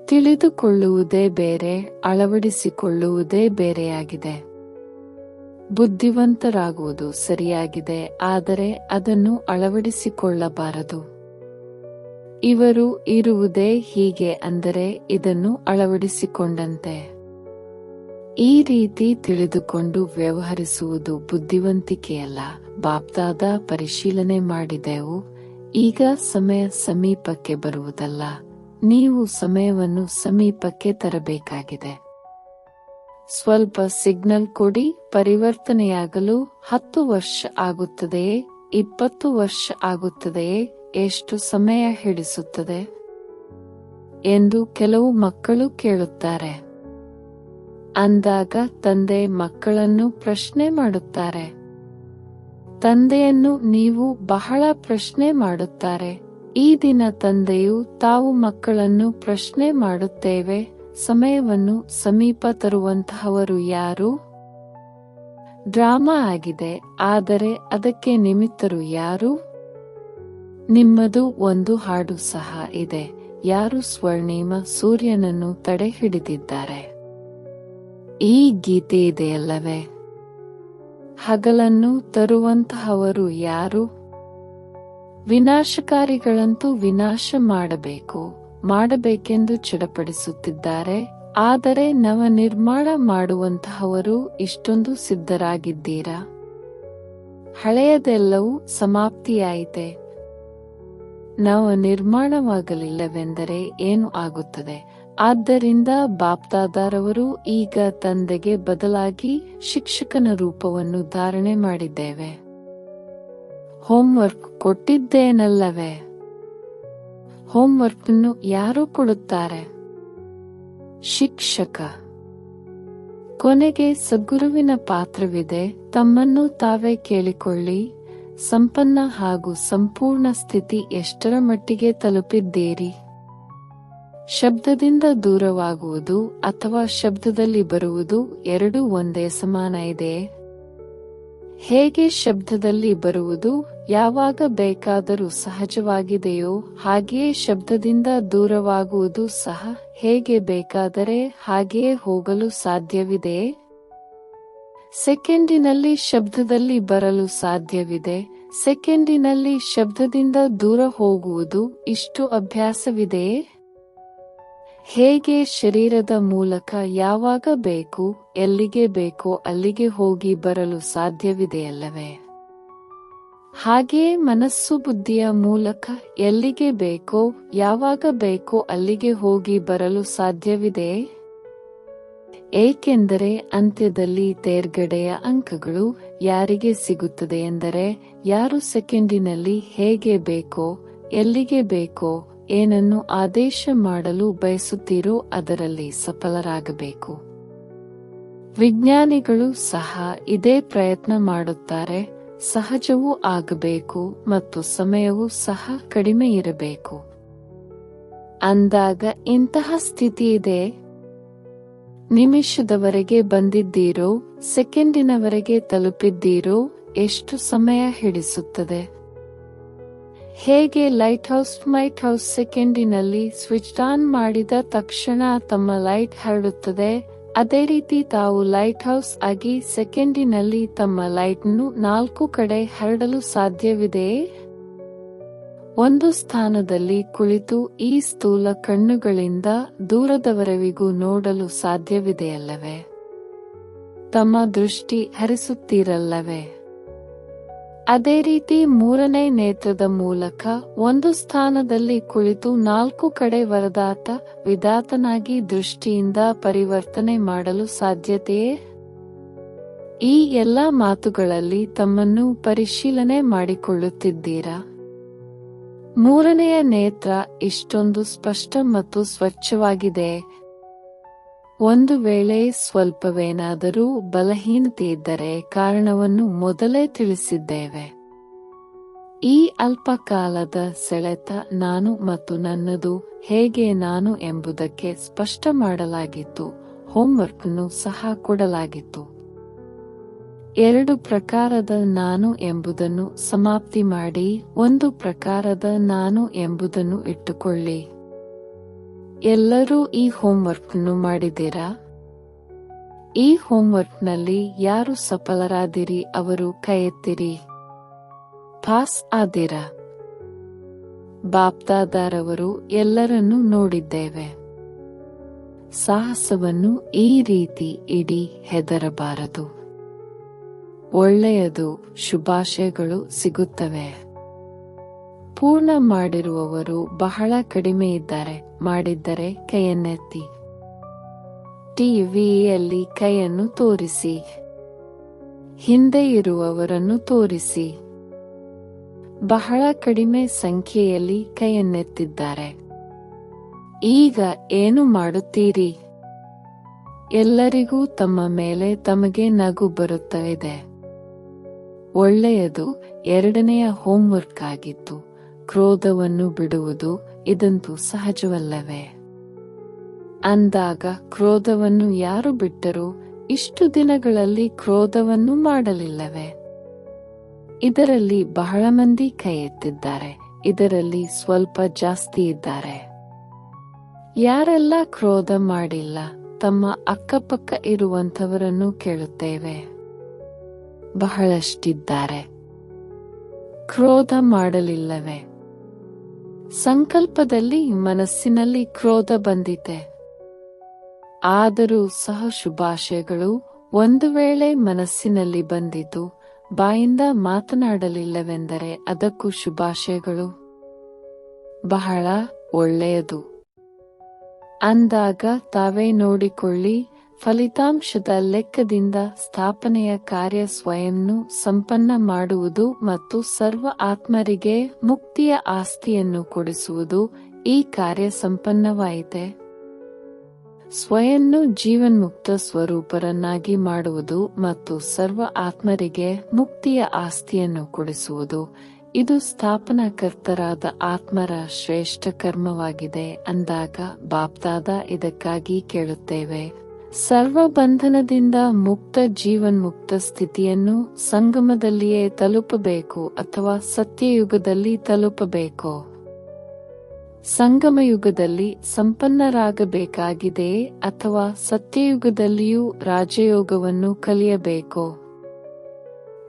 ತಿಳಿದುಕೊಳ್ಳುವುದೇ ಬೇರೆ, ಅಳವಡಿಸಿಕೊಳ್ಳುವುದೇ ಬೇರೆಯಾಗಿದೆ. ಬುದ್ಧಿವಂತರಾಗುವುದು ಸರಿಯಾಗಿದೆ, ಆದರೆ ಅದನ್ನು ಅಳವಡಿಸಿಕೊಳ್ಳಬಾರದು. ಇವರು ಇರುವುದೇ ಹೀಗೆ, ಅಂದರೆ ಇದನ್ನು ಅಳವಡಿಸಿಕೊಂಡಂತೆ. ಈ ರೀತಿ ತಿಳಿದುಕೊಂಡು ವ್ಯವಹರಿಸುವುದು ಬುದ್ಧಿವಂತಿಕೆಯಲ್ಲ. ಬಾಪ್ದಾದ ಪರಿಶೀಲನೆ ಮಾಡಿದೆವು. ಈಗ ಸಮಯ ಸಮೀಪಕ್ಕೆ ಬರುವುದಲ್ಲ, ನೀವು ಸಮಯವನ್ನು ಸಮೀಪಕ್ಕೆ ತರಬೇಕಾಗಿದೆ. ಸ್ವಲ್ಪ ಸಿಗ್ನಲ್ ಕೊಡಿ. ಪರಿವರ್ತನೆಯಾಗಲು 10 ವರ್ಷ ಆಗುತ್ತದೆಯೇ? 20 ವರ್ಷ ಆಗುತ್ತದೆಯೇ? ಎಷ್ಟು ಸಮಯ ಹಿಡಿಸುತ್ತದೆ ಎಂದು ಕೆಲವು ಮಕ್ಕಳು ಕೇಳುತ್ತಾರೆ. ಅಂದಾಗ ತಂದೆ ಮಕ್ಕಳನ್ನು ಪ್ರಶ್ನೆ ಮಾಡುತ್ತಾರೆ. ತಂದೆಯನ್ನು ನೀವು ಬಹಳ ಪ್ರಶ್ನೆ ಮಾಡುತ್ತಾರೆ. ಈ ದಿನ ತಂದೆಯು ತಾವು ಮಕ್ಕಳನ್ನು ಪ್ರಶ್ನೆ ಮಾಡುತ್ತೇವೆ. ಸಮಯವನ್ನು ಸಮೀಪ ತರುವಂತಹವರು ಯಾರು? ಡ್ರಾಮಾ ಆಗಿದೆ, ಆದರೆ ಅದಕ್ಕೆ ನಿಮಿತ್ತರು ಯಾರು? ನಿಮ್ಮದು ಒಂದು ಹಾಡು ಸಹ ಇದೆ. ಯಾರು ಸ್ವರ್ಣಿಮ ಸೂರ್ಯನನ್ನು ತಡೆ ಹಿಡಿದಿದ್ದಾರೆ? ಈ ಗೀತೆ ಇದೆಯಲ್ಲವೇ? ಹಗಲನ್ನು ತರುವಂತಹವರು ಯಾರು? ವಿನಾಶಕಾರಿಗಳಂತೂ ವಿನಾಶ ಮಾಡಬೇಕೆಂದು ಚಡಪಡಿಸುತ್ತಿದ್ದಾರೆ. ಆದರೆ ನವ ನಿರ್ಮಾಣ ಮಾಡುವಂತಹವರು ಇಷ್ಟೊಂದು ಸಿದ್ಧರಾಗಿದ್ದೀರಾ? ಹಳೆಯದೆಲ್ಲವೂ ಸಮಾಪ್ತಿಯಾಯಿತೆ. ನವ ನಿರ್ಮಾಣವಾಗಲಿಲ್ಲವೆಂದರೆ ಏನು ಆಗುತ್ತದೆ? ಆದ್ದರಿಂದ ಬಾಪ್ದಾದಾರವರು ಈಗ ತಂದೆಗೆ ಬದಲಾಗಿ ಶಿಕ್ಷಕನ ರೂಪವನ್ನು ಧಾರಣೆ ಮಾಡಿದ್ದೇವೆ. ಹೋಂವರ್ಕ್ ಕೊಟ್ಟಿದ್ದೇನಲ್ಲವೇ? ಹೋಂವರ್ಕ್ ಅನ್ನು ಯಾರು ಕೊಡುತ್ತಾರೆ? ಶಿಕ್ಷಕ. ಕೊನೆಗೆ ಸದ್ಗುರುವಿನ ಪಾತ್ರವಿದೆ. ತಮ್ಮನ್ನು ತಾವೇ ಕೇಳಿಕೊಳ್ಳಿ, ಸಂಪನ್ನ ಹಾಗೂ ಸಂಪೂರ್ಣ ಸ್ಥಿತಿ ಎಷ್ಟರ ಮಟ್ಟಿಗೆ ತಲುಪಿದ್ದೀರಿ? ಶಬ್ದದಿಂದ ದೂರವಾಗುವುದು ಅಥವಾ ಶಬ್ದದಲ್ಲಿ ಬರುವುದು ಎರಡೂ ಒಂದೇ ಸಮಾನ ಇದೆ. ಹೇಗೆ ಶಬ್ದದಲ್ಲಿ ಬರುವುದು ಯಾವಾಗ ಬೇಕಾದರೂ ಸಹಜವಾಗಿದೆಯೋ ಹಾಗೆಯೇ ಶಬ್ದದಿಂದ ದೂರವಾಗುವುದು ಸಹ ಹೇಗೆ ಬೇಕಾದರೆ ಹಾಗೆಯೇ ಹೋಗಲು ಸಾಧ್ಯವಿದೆಯೇ? ಸೆಕೆಂಡಿನಲ್ಲಿ ಶಬ್ದದಲ್ಲಿ ಬರಲು ಸಾಧ್ಯವಿದೆ, ಸೆಕೆಂಡಿನಲ್ಲಿ ಶಬ್ದದಿಂದ ದೂರ ಹೋಗುವುದು ಇಷ್ಟು ಅಭ್ಯಾಸವಿದೆಯೇ? ಹೇಗೆ ಶರೀರದ ಮೂಲಕ ಯಾವಾಗ ಬೇಕು ಎಲ್ಲಿಗೆ ಬೇಕೋ ಅಲ್ಲಿಗೆ ಹೋಗಿ ಬರಲು ಸಾಧ್ಯವಿದೆಯಲ್ಲವೇ? ಹಾಗೆಯೇ ಮನಸ್ಸು ಬುದ್ಧಿಯ ಮೂಲಕ ಎಲ್ಲಿಗೆ ಬೇಕೋ ಯಾವಾಗ ಬೇಕೋ ಅಲ್ಲಿಗೆ ಹೋಗಿ ಬರಲು ಸಾಧ್ಯವಿದೆಯೇ? ಏಕೆಂದರೆ ಅಂತ್ಯದಲ್ಲಿ ತೇರ್ಗಡೆಯ ಅಂಕಗಳು ಯಾರಿಗೆ ಸಿಗುತ್ತದೆ ಎಂದರೆ ಯಾರು ಸೆಕೆಂಡಿನಲ್ಲಿ ಹೇಗೆ ಬೇಕೋ ಎಲ್ಲಿಗೆ ಬೇಕೋ ಏನನ್ನು ಆದೇಶ ಮಾಡಲು ಬಯಸುತ್ತೀರೋ ಅದರಲ್ಲಿ ಸಫಲರಾಗಬೇಕು. ವಿಜ್ಞಾನಿಗಳು ಸಹ ಇದೇ ಪ್ರಯತ್ನ ಮಾಡುತ್ತಾರೆ. ಸಹಜವೂ ಆಗಬೇಕು ಮತ್ತು ಸಮಯವೂ ಸಹ ಕಡಿಮೆ ಇರಬೇಕು. ಅಂದಾಗ ಇಂತಹ ಸ್ಥಿತಿ ಇದೆ. ನಿಮಿಷದವರೆಗೆ ಬಂದಿದ್ದೀರೋ ಸೆಕೆಂಡಿನವರೆಗೆ ತಲುಪಿದ್ದೀರೋ ಎಷ್ಟು ಸಮಯ ಹಿಡಿಸುತ್ತದೆ? ಹೇಗೆ ಲೈಟ್ ಹೌಸ್ ಸೆಕೆಂಡಿನಲ್ಲಿ ಸ್ವಿಚ್ ಆನ್ ಮಾಡಿದ ತಕ್ಷಣ ತಮ್ಮ ಲೈಟ್ ಹರಡುತ್ತದೆ, ಅದೇ ರೀತಿ ತಾವು ಲೈಟ್ ಹೌಸ್ ಆಗಿ ಸೆಕೆಂಡಿನಲ್ಲಿ ತಮ್ಮ ಲೈಟ್ ಅನ್ನು 4 ಕಡೆ ಹರಡಲು ಸಾಧ್ಯವಿದೆಯೇ? ಒಂದು ಸ್ಥಾನದಲ್ಲಿ ಕುಳಿತು ಈ ಸ್ಥೂಲ ಕಣ್ಣುಗಳಿಂದ ದೂರದವರೆವಿಗೂ ನೋಡಲು ಸಾಧ್ಯವಿದೆಯಲ್ಲವೇ? ತಮ್ಮ ದೃಷ್ಟಿ ಹರಿಸುತ್ತೀರಲ್ಲವೇ? ಅದೇ ರೀತಿ ಮೂರನೇ ನೇತ್ರದ ಮೂಲಕ ಒಂದು ಸ್ಥಾನದಲ್ಲಿ ಕುಳಿತು 4 ಕಡೆ ವರದಾತ ವಿಧಾತನಾಗಿ ದೃಷ್ಟಿಯಿಂದ ಪರಿವರ್ತನೆ ಮಾಡಲು ಸಾಧ್ಯತೆಯೇ? ಈ ಎಲ್ಲಾ ಮಾತುಗಳಲ್ಲಿ ತಮ್ಮನ್ನು ಪರಿಶೀಲನೆ ಮಾಡಿಕೊಳ್ಳುತ್ತಿದ್ದೀರಾ? ಮೂರನೆಯ ನೇತ್ರ ಇಷ್ಟೊಂದು ಸ್ಪಷ್ಟ ಮತ್ತು ಸ್ವಚ್ಛವಾಗಿದೆ. ಒಂದು ವೇಳೆ ಸ್ವಲ್ಪವೇನಾದರೂ ಬಲಹೀನತೆ ಇದ್ದರೆ ಕಾರಣವನ್ನು ಮೊದಲೇ ತಿಳಿಸಿದ್ದೇವೆ. ಈ ಅಲ್ಪಕಾಲದ ಸೆಳೆತ ನಾನು ಮತ್ತು ನನ್ನದು ಹೇಗೆ ನಾನು ಎಂಬುದಕ್ಕೆ ಸ್ಪಷ್ಟ ಮಾಡಲಾಗಿತ್ತು. ಹೋಂವರ್ಕ್ ಅನ್ನು ಸಹ ಕೊಡಲಾಗಿತ್ತು. 2 ಪ್ರಕಾರದ ನಾನು ಎಂಬುದನ್ನು ಸಮಾಪ್ತಿ ಮಾಡಿ 1 ಪ್ರಕಾರದ ನಾನು ಎಂಬುದನ್ನು ಇಟ್ಟುಕೊಳ್ಳಿ. ಎಲ್ಲರೂ ಈ ಹೋಂವರ್ಕ್ ಅನ್ನು ಮಾಡಿದ್ದೀರಾ? ಈ ಹೋಂವರ್ಕ್ ನಲ್ಲಿ ಯಾರು ಸಫಲರಾದಿರಿ ಅವರು ಕೈ ಎತ್ತಿರಿ. ಪಾಸ್ ಆದಿರಾ? ಬಾಪ್ದಾದಾರವರು ಎಲ್ಲರನ್ನೂ ನೋಡಿದ್ದೇವೆ. ಸಾಹಸವನ್ನು ಈ ರೀತಿ ಇಡಿ, ಹೆದರಬಾರದು. ಒಳ್ಳೆಯದು, ಶುಭಾಶಯಗಳು ಸಿಗುತ್ತವೆ. ಪೂರ್ಣ ಮಾಡಿರುವವರು ಬಹಳ ಕಡಿಮೆ ಇದ್ದಾರೆ. ಮಾಡಿದ್ದರೆ ಕೈಯನ್ನೆತ್ತಿ. ಟಿವಿಯಲ್ಲಿ ಕೈಯನ್ನು ತೋರಿಸಿ. ಹಿಂದೆ ಇರುವವರನ್ನು ತೋರಿಸಿ. ಬಹಳ ಕಡಿಮೆ ಸಂಖ್ಯೆಯಲ್ಲಿ ಕೈಯನ್ನೆತ್ತಿದ್ದಾರೆ. ಈಗ ಏನು ಮಾಡುತ್ತೀರಿ? ಎಲ್ಲರಿಗೂ ತಮ್ಮ ಮೇಲೆ ತಮಗೆ ನಗು ಬರುತ್ತಿದೆ. ಒಳ್ಳೆಯದು. 2ನೆಯ ಹೋಂವರ್ಕ್ ಆಗಿತ್ತು. ಕ್ರೋಧವನ್ನು ಬಿಡುವುದು. ಇದಂತೂ ಸಹಜವಲ್ಲವೇ? ಅಂದಾಗ ಕ್ರೋಧವನ್ನು ಯಾರು ಬಿಟ್ಟರು? ಇಷ್ಟು ದಿನಗಳಲ್ಲಿ ಕ್ರೋಧವನ್ನು ಮಾಡಲಿಲ್ಲವೇ? ಇದರಲ್ಲಿ ಬಹಳ ಮಂದಿ ಕೈ ಎತ್ತಿದ್ದಾರೆ. ಇದರಲ್ಲಿ ಸ್ವಲ್ಪ ಜಾಸ್ತಿ ಇದ್ದಾರೆ. ಯಾರೆಲ್ಲ ಕ್ರೋಧ ಮಾಡಿಲ್ಲ? ತಮ್ಮ ಅಕ್ಕಪಕ್ಕ ಇರುವಂತವರನ್ನು ಕೇಳುತ್ತೇವೆ. ಬಹಳಷ್ಟಿದ್ದಾರೆ. ಕ್ರೋಧ ಮಾಡಲಿಲ್ಲವೇ? ಸಂಕಲ್ಪದಲ್ಲಿ ಮನಸ್ಸಿನಲ್ಲಿ ಕ್ರೋಧ ಬಂದಿದೆ. ಆದರೂ ಸಹ ಶುಭಾಶಯಗಳು. ಒಂದು ವೇಳೆ ಮನಸ್ಸಿನಲ್ಲಿ ಬಂದಿತು, ಬಾಯಿಂದ ಮಾತನಾಡಲಿಲ್ಲವೆಂದರೆ ಅದಕ್ಕೂ ಶುಭಾಶಯಗಳು. ಬಹಳ ಒಳ್ಳೆಯದು ಅಂದಾಗ ತಾವೇ ನೋಡಿಕೊಳ್ಳಿ. ಫಲಿತಾಂಶದ ಲೆಕ್ಕದಿಂದ ಸ್ಥಾಪನೆಯ ಕಾರ್ಯ ಸ್ವಯಂನು ಸಂಪನ್ನ ಮಾಡುವುದು ಮತ್ತು ಸರ್ವ ಆತ್ಮರಿಗೆ ಮುಕ್ತಿಯ ಆಸ್ತಿಯನ್ನು ಕೊಡಿಸುವುದು ಈ ಕಾರ್ಯ ಸಂಪನ್ನವಾಯಿತೆ. ಸ್ವಯನ್ನು ಜೀವನ್ಮುಕ್ತ ಸ್ವರೂಪರನ್ನಾಗಿ ಮಾಡುವುದು ಮತ್ತು ಸರ್ವ ಆತ್ಮರಿಗೆ ಮುಕ್ತಿಯ ಆಸ್ತಿಯನ್ನು ಕೊಡಿಸುವುದು ಇದು ಸ್ಥಾಪನಾಕರ್ತರಾದ ಆತ್ಮರ ಶ್ರೇಷ್ಠ ಕರ್ಮವಾಗಿದೆ ಅಂದಾಗ ಬಾಪ್ದಾದ ಇದಕ್ಕಾಗಿ ಕೇಳುತ್ತೇವೆ. ಸರ್ವ ಬಂಧನದಿಂದ ಮುಕ್ತ ಜೀವನ್ಮುಕ್ತ ಸ್ಥಿತಿಯನ್ನು ಸಂಗಮದಲ್ಲಿಯೇ ತಲುಪಬೇಕು ಅಥವಾ ಸತ್ಯಯುಗದಲ್ಲಿ ತಲುಪಬೇಕೋ? ಸಂಗಮಯುಗದಲ್ಲಿ ಸಂಪನ್ನರಾಗಬೇಕಾಗಿದೆಯೇ ಅಥವಾ ಸತ್ಯಯುಗದಲ್ಲಿಯೂ ರಾಜಯೋಗವನ್ನು ಕಲಿಯಬೇಕೋ?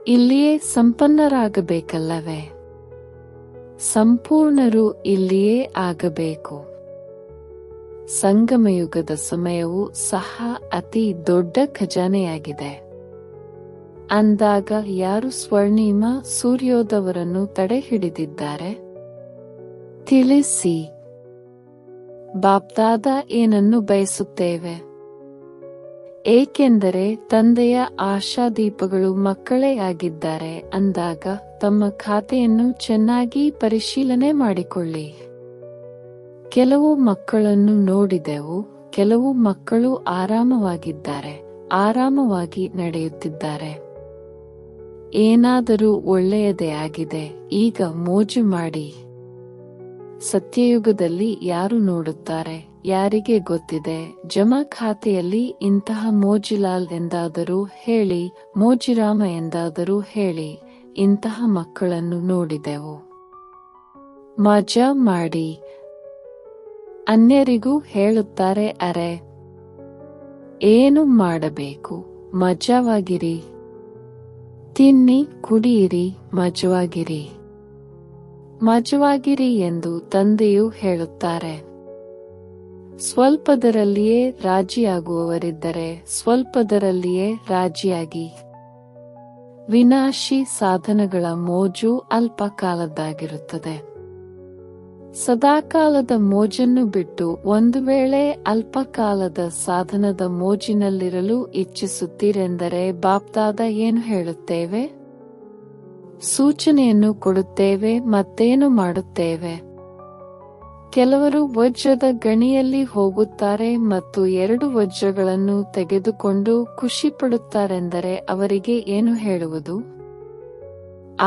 ಇಲ್ಲಿಯೇ ಸಂಪನ್ನರಾಗಬೇಕಲ್ಲವೇ? ಸಂಪೂರ್ಣರು ಇಲ್ಲಿಯೇ ಆಗಬೇಕು. ಸಂಗಮಯುಗದ ಸಮಯವು ಸಹ ಅತಿ ದೊಡ್ಡ ಖಜಾನೆಯಾಗಿದೆ ಅಂದಾಗ ಯಾರು ಸ್ವರ್ಣಿಮ ಸೂರ್ಯೋದಯವರನ್ನು ತಡೆ ಹಿಡಿದಿದ್ದಾರೆ? ತಿಳಿಸಿ. ಬಾಪ್ದಾದ ಏನನ್ನು ಬಯಸುತ್ತೇವೆ? ಏಕೆಂದರೆ ತಂದೆಯ ಆಶಾದೀಪಗಳು ಮಕ್ಕಳೇ ಆಗಿದ್ದಾರೆ ಅಂದಾಗ ತಮ್ಮ ಖಾತೆಯನ್ನು ಚೆನ್ನಾಗಿ ಪರಿಶೀಲನೆ ಮಾಡಿಕೊಳ್ಳಿ. ಕೆಲವು ಮಕ್ಕಳನ್ನು ನೋಡಿದೆವು. ಕೆಲವು ಮಕ್ಕಳು ಆರಾಮವಾಗಿದ್ದಾರೆ, ಆರಾಮವಾಗಿ ನಡೆಯುತ್ತಿದ್ದಾರೆ. ಏನಾದರೂ ಒಳ್ಳೆಯದೇ ಆಗಿದೆ, ಈಗ ಮೋಜು ಮಾಡಿ. ಸತ್ಯಯುಗದಲ್ಲಿ ಯಾರು ನೋಡುತ್ತಾರೆ? ಯಾರಿಗೆ ಗೊತ್ತಿದೆ? ಜಮಾ ಖಾತೆಯಲ್ಲಿ ಇಂತಹ ಮೋಜಿಲಾಲ್ ಎಂದಾದರೂ ಹೇಳಿ, ಮೋಜಿರಾಮ ಎಂದಾದರೂ ಹೇಳಿ, ಇಂತಹ ಮಕ್ಕಳನ್ನು ನೋಡಿದೆವು. ಮಜಾ ಮಾಡಿ. ಅನ್ಯರಿಗೂ ಹೇಳುತ್ತಾರೆ, ಅರೆ ಏನು ಮಾಡಬೇಕು, ಮಜವಾಗಿರಿ, ತಿನ್ನಿ ಕುಡಿಯಿರಿ, ಮಜವಾಗಿರಿ, ಮಜವಾಗಿರಿ ಎಂದು ತಂದೆಯು ಹೇಳುತ್ತಾರೆ. ಸ್ವಲ್ಪದರಲ್ಲಿಯೇ ರಾಜಿಯಾಗುವವರಿದ್ದರೆ ಸ್ವಲ್ಪದರಲ್ಲಿಯೇ ರಾಜಿಯಾಗಿ. ವಿನಾಶಿ ಸಾಧನಗಳ ಮೋಜು ಅಲ್ಪ ಕಾಲದ್ದಾಗಿರುತ್ತದೆ. ಸದಾಕಾಲದ ಮೋಜನ್ನು ಬಿಟ್ಟು ಒಂದು ವೇಳೆ ಅಲ್ಪಕಾಲದ ಸಾಧನದ ಮೋಜಿನಲ್ಲಿರಲು ಇಚ್ಛಿಸುತ್ತೀರೆಂದರೆ ಬಾಪ್ದಾದ ಏನು ಹೇಳುತ್ತೇವೆ? ಸೂಚನೆಯನ್ನು ಕೊಡುತ್ತೇವೆ, ಮತ್ತೇನು ಮಾಡುತ್ತೇವೆ? ಕೆಲವರು ವಜ್ರದ ಗಣಿಯಲ್ಲಿ ಹೋಗುತ್ತಾರೆ ಮತ್ತು 2 ವಜ್ರಗಳನ್ನು ತೆಗೆದುಕೊಂಡು ಖುಷಿಪಡುತ್ತಾರೆಂದರೆ ಅವರಿಗೆ ಏನು ಹೇಳುವುದು?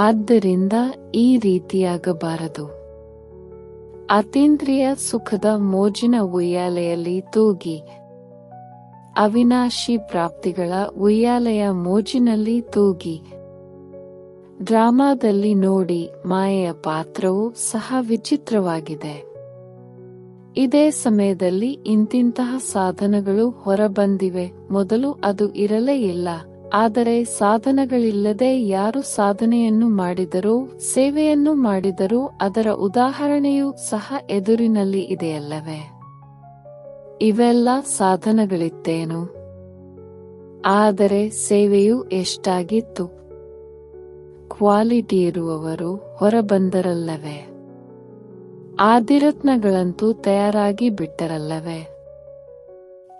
ಆದ್ದರಿಂದ ಈ ರೀತಿಯಾಗಬಾರದು. ಅತೀಂದ್ರಿಯ ಸುಖದ ಮೋಜಿನ ಉಯ್ಯಾಲೆಯಲ್ಲಿ ತೂಗಿ, ಅವಿನಾಶಿ ಪ್ರಾಪ್ತಿಗಳ ಉಯ್ಯಾಲೆಯ ಮೋಜಿನಲ್ಲಿ ತೂಗಿ. ಡ್ರಾಮಾದಲ್ಲಿ ನೋಡಿ, ಮಾಯೆಯ ಪಾತ್ರವು ಸಹ ವಿಚಿತ್ರವಾಗಿದೆ. ಇದೇ ಸಮಯದಲ್ಲಿ ಇಂತಿಂತಹ ಸಾಧನಗಳು ಹೊರಬಂದಿವೆ. ಮೊದಲು ಅದು ಇರಲೇ ಇಲ್ಲ. ಆದರೆ ಸಾಧನಗಳಿಲ್ಲದೆ ಯಾರು ಸಾಧನೆಯನ್ನು ಮಾಡಿದರೋ, ಸೇವೆಯನ್ನು ಮಾಡಿದರೋ ಅದರ ಉದಾಹರಣೆಯೂ ಸಹ ಎದುರಿನಲ್ಲಿ ಇದೆಯಲ್ಲವೇ? ಇವೆಲ್ಲ ಸಾಧನಗಳಿತ್ತೇನು? ಆದರೆ ಸೇವೆಯು ಎಷ್ಟಾಗಿತ್ತು? ಕ್ವಾಲಿಟಿ ಇರುವವರು ಹೊರಬಂದರಲ್ಲವೇ? ಆದಿರತ್ನಗಳಂತೂ ತಯಾರಾಗಿ ಬಿಟ್ಟರಲ್ಲವೇ?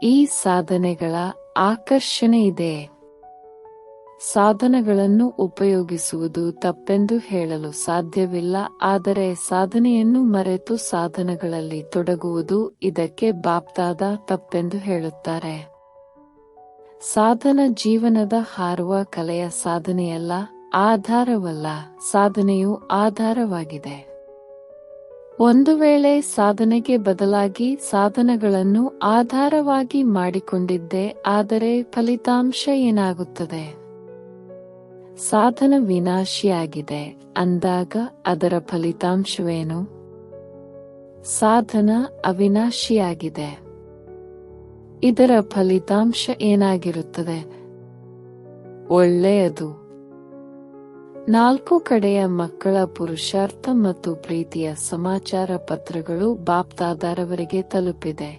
ಈ ಸಾಧನೆಗಳ ಆಕರ್ಷಣೆ ಇದೆ. ಸಾಧನಗಳನ್ನು ಉಪಯೋಗಿಸುವುದು ತಪ್ಪೆಂದು ಹೇಳಲು ಸಾಧ್ಯವಿಲ್ಲ. ಆದರೆ ಸಾಧನೆಯನ್ನು ಮರೆತು ಸಾಧನಗಳಲ್ಲಿ ತೊಡಗುವುದು, ಇದಕ್ಕೆ ಬಾಪ್ದಾದ ತಪ್ಪೆಂದು ಹೇಳುತ್ತಾರೆ. ಸಾಧನ ಜೀವನದ ಹಾರುವ ಕಲೆಯ ಸಾಧನೆಯಲ್ಲ, ಆಧಾರವಲ್ಲ. ಸಾಧನೆಯು ಆಧಾರವಾಗಿದೆ. ಒಂದು ವೇಳೆ ಸಾಧನೆಗೆ ಬದಲಾಗಿ ಸಾಧನಗಳನ್ನು ಆಧಾರವಾಗಿ ಮಾಡಿಕೊಂಡಿದ್ದೆ ಆದರೆ ಫಲಿತಾಂಶ ಏನಾಗುತ್ತದೆ? ಸಾಧನ ವಿನಾಶಿಯಾಗಿದೆ ಅಂದಾಗ ಅದರ ಫಲಿತಾಂಶವೇನು? ಸಾಧನ ಅವಿನಾಶಿಯಾಗಿದೆ. ಇದರ ಫಲಿತಾಂಶ ಏನಾಗಿರುತ್ತದೆ? ಒಳ್ಳೆಯದು. 4 ಕಡೆಯ ಮಕ್ಕಳ ಪುರುಷಾರ್ಥ ಮತ್ತು ಪ್ರೀತಿಯ ಸಮಾಚಾರ ಪತ್ರಗಳು ಬಾಪ್ದಾದಾರವರಿಗೆ ತಲುಪಿದೆ.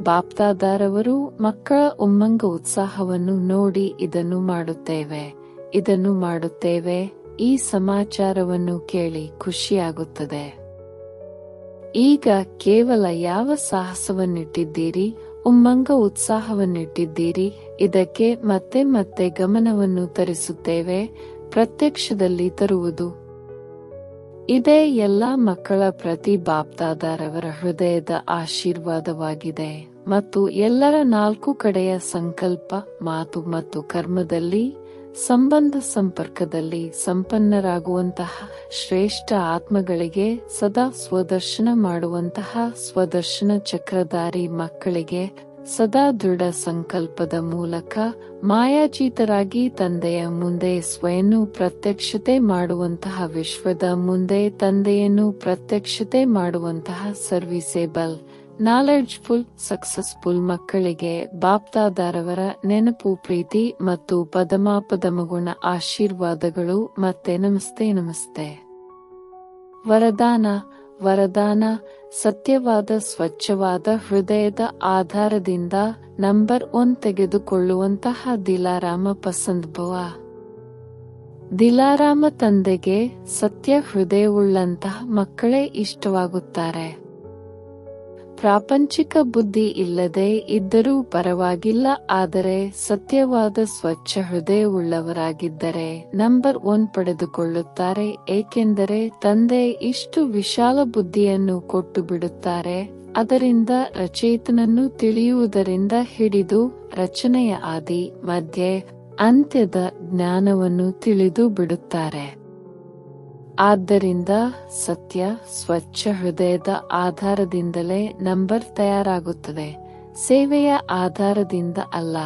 ಬಾಪ್ದಾದಾರವರು ಮಕ್ಕಳ ಉಮ್ಮಂಗ ಉತ್ಸಾಹವನ್ನು ನೋಡಿ ಇದನ್ನು ಮಾಡುತ್ತೇವೆ, ಇದನ್ನು ಮಾಡುತ್ತೇವೆ. ಈ ಸಮಾಚಾರವನ್ನು ಕೇಳಿ ಖುಷಿಯಾಗುತ್ತದೆ. ಈಗ ಕೇವಲ ಯಾವ ಸಾಹಸವನ್ನಿಟ್ಟಿದ್ದೀರಿ, ಉಮ್ಮಂಗ ಉತ್ಸಾಹವನ್ನಿಟ್ಟಿದ್ದೀರಿ, ಇದಕ್ಕೆ ಮತ್ತೆ ಮತ್ತೆ ಗಮನವನ್ನು ತರಿಸುತ್ತೇವೆ. ಪ್ರತ್ಯಕ್ಷದಲ್ಲಿ ತರುವುದು ಇದೇ ಎಲ್ಲಾ ಮಕ್ಕಳ ಪ್ರತಿ ಬಾಪ್ದಾದಾರವರ ಹೃದಯದ ಆಶೀರ್ವಾದವಾಗಿದೆ ಮತ್ತು ಎಲ್ಲರ 4 ಕಡೆಯ ಸಂಕಲ್ಪ, ಮಾತು ಮತ್ತು ಕರ್ಮದಲ್ಲಿ ಸಂಬಂಧ ಸಂಪರ್ಕದಲ್ಲಿ ಸಂಪನ್ನರಾಗುವಂತಹ ಶ್ರೇಷ್ಠ ಆತ್ಮಗಳಿಗೆ, ಸದಾ ಸ್ವದರ್ಶನ ಮಾಡುವಂತಹ ಸ್ವದರ್ಶನ ಚಕ್ರಧಾರಿ ಮಕ್ಕಳಿಗೆ, ಸದಾ ದೃಢ ಸಂಕಲ್ಪದ ಮೂಲಕ ಮಾಯಾಜೀತರಾಗಿ ತಂದೆಯ ಮುಂದೆ ಸ್ವಯನ್ನು ಪ್ರತ್ಯಕ್ಷತೆ ಮಾಡುವಂತಹ, ವಿಶ್ವದ ಮುಂದೆ ತಂದೆಯನ್ನು ಪ್ರತ್ಯಕ್ಷತೆ ಮಾಡುವಂತಹ ಸರ್ವಿಸೇಬಲ್, ನಾಲೆಡ್ಜ್ಫುಲ್, ಸಕ್ಸಸ್ಫುಲ್ ಮಕ್ಕಳಿಗೆ ಬಾಪ್ದಾದಾರವರ ನೆನಪು, ಪ್ರೀತಿ ಮತ್ತು ಪದಮಾಪದಮಗುಣ ಆಶೀರ್ವಾದಗಳು. ಮತ್ತೆ ನಮಸ್ತೆ. ನಮಸ್ತೆ. ವರದಾನ. ವರದಾನ: ಸತ್ಯವಾದ ಸ್ವಚ್ಛವಾದ ಹೃದಯದ ಆಧಾರದಿಂದ ನಂಬರ್ 1 ತೆಗೆದುಕೊಳ್ಳುವಂತಹ ದಿಲಾರಾಮ ಪಸಂದ್ ಭವ. ದಿಲಾರಾಮ ತಂದೆಗೆ ಸತ್ಯ ಹೃದಯವುಳ್ಳಂತಹ ಮಕ್ಕಳೇ ಇಷ್ಟವಾಗುತ್ತಾರೆ. ಪ್ರಾಪಂಚಿಕ ಬುದ್ಧಿ ಇಲ್ಲದೆ ಇದ್ದರೂ ಪರವಾಗಿಲ್ಲ, ಆದರೆ ಸತ್ಯವಾದ ಸ್ವಚ್ಛ ಹೃದಯವುಳ್ಳವರಾಗಿದ್ದರೆ ನಂಬರ್ 1 ಪಡೆದುಕೊಳ್ಳುತ್ತಾರೆ. ಏಕೆಂದರೆ ತಂದೆ ಇಷ್ಟು ವಿಶಾಲ ಬುದ್ಧಿಯನ್ನು ಕೊಟ್ಟು ಬಿಡುತ್ತಾರೆ. ಅದರಿಂದ ರಚಯಿತನನ್ನು ತಿಳಿಯುವುದರಿಂದ ಹಿಡಿದು ರಚನೆಯ ಆದಿ, ಮಧ್ಯೆ, ಅಂತ್ಯದ ಜ್ಞಾನವನ್ನು ತಿಳಿದು ಬಿಡುತ್ತಾರೆ. ಆದ್ದರಿಂದ ಸತ್ಯ ಸ್ವಚ್ಛ ಹೃದಯದ ಆಧಾರದಿಂದಲೇ ನಂಬರ್ ತಯಾರಾಗುತ್ತದೆ. ಸೇವೆಯ ಆಧಾರದಿಂದ ಅಲ್ಲ.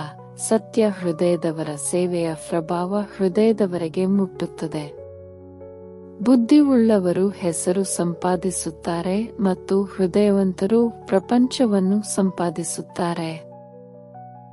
ಸತ್ಯ ಹೃದಯದವರ ಸೇವೆಯ ಪ್ರಭಾವ ಹೃದಯದವರೆಗೆ ಮುಟ್ಟುತ್ತದೆ. ಬುದ್ಧಿವುಳ್ಳವರು ಹೆಸರು ಸಂಪಾದಿಸುತ್ತಾರೆ ಮತ್ತು ಹೃದಯವಂತರು ಪ್ರಪಂಚವನ್ನು ಸಂಪಾದಿಸುತ್ತಾರೆ.